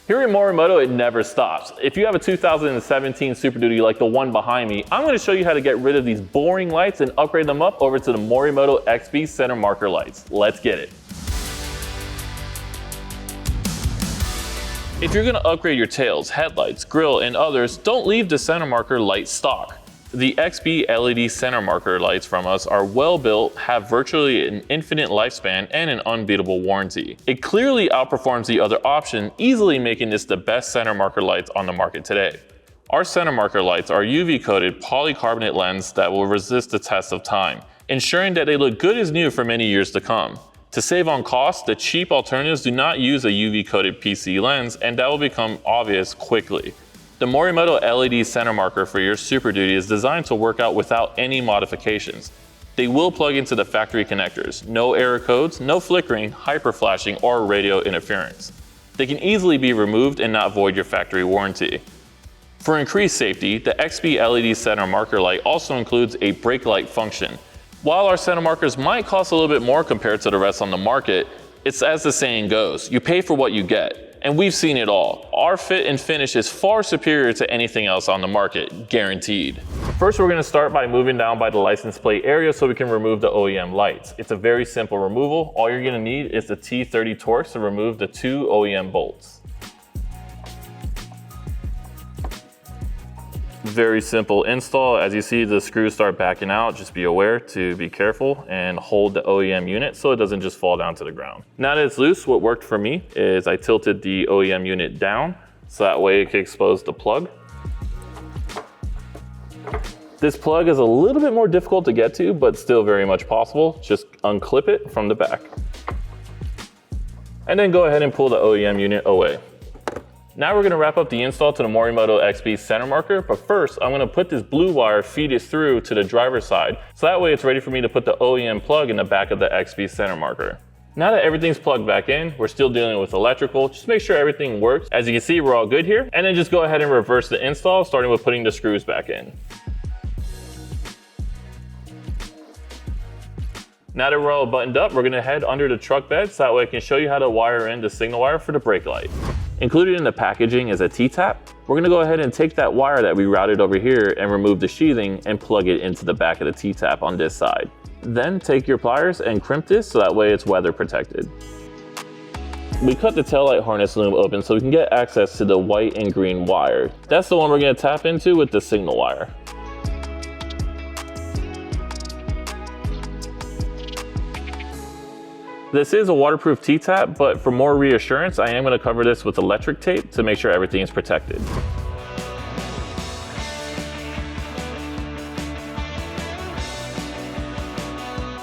Here at Morimoto, it never stops. If you have a 2017 Super Duty like the one behind me, I'm going to show you how to get rid of these boring lights and upgrade them up over to the Morimoto XB center marker lights. Let's get it. If you're going to upgrade your tails, headlights, grille, and others, don't leave the center marker light stock. The XB LED center marker lights from us are well built, have virtually an infinite lifespan, and an unbeatable warranty. It clearly outperforms the other option, easily making this the best center marker lights on the market today. Our center marker lights are UV coated polycarbonate lens that will resist the test of time, ensuring that they look good as new for many years to come. To save on cost, the cheap alternatives do not use a UV coated PC lens, and that will become obvious quickly. The Morimoto LED center marker for your Super Duty is designed to work out without any modifications. They will plug into the factory connectors, no error codes, no flickering, hyper flashing, or radio interference. They can easily be removed and not void your factory warranty. For increased safety, the XB LED center marker light also includes a brake light function. While our center markers might cost a little bit more compared to the rest on the market, it's as the saying goes, you pay for what you get. And we've seen it all. Our fit and finish is far superior to anything else on the market, guaranteed. First, we're going to start by moving down by the license plate area so we can remove the OEM lights. It's a very simple removal. All you're going to need is the T30 Torx to remove the 2 OEM bolts. Very simple install. As you see, the screws start backing out. Just be aware to be careful and hold the OEM unit so it doesn't just fall down to the ground. Now that it's loose, what worked for me is I tilted the OEM unit down so that way it can expose the plug. This plug is a little bit more difficult to get to, but still very much possible. Just unclip it from the back. And then go ahead and pull the OEM unit away. Now we're going to wrap up the install to the Morimoto XB center marker, but first I'm going to put this blue wire, feed it through to the driver's side, so that way it's ready for me to put the OEM plug in the back of the XB center marker. Now that everything's plugged back in, we're still dealing with electrical, just make sure everything works. As you can see, we're all good here, and then just go ahead and reverse the install, starting with putting the screws back in. Now that we're all buttoned up, we're going to head under the truck bed so that way I can show you how to wire in the signal wire for the brake light. Included in the packaging is a T-tap. We're going to go ahead and take that wire that we routed over here and remove the sheathing and plug it into the back of the T-tap on this side. Then take your pliers and crimp this so that way it's weather protected. We cut the taillight harness loom open so we can get access to the white and green wire. That's the one we're going to tap into with the signal wire. This is a waterproof T-tap, but for more reassurance, I am going to cover this with electric tape to make sure everything is protected.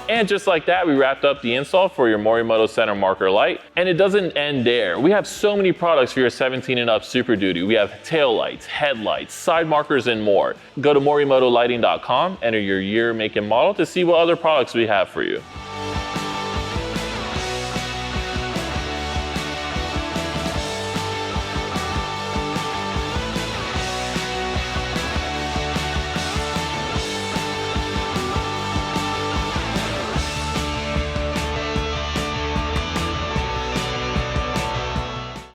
And just like that, we wrapped up the install for your Morimoto center marker light. And it doesn't end there. We have so many products for your 17 and up Super Duty. We have tail lights, headlights, side markers, and more. Go to morimotolighting.com, enter your year, make, and model to see what other products we have for you.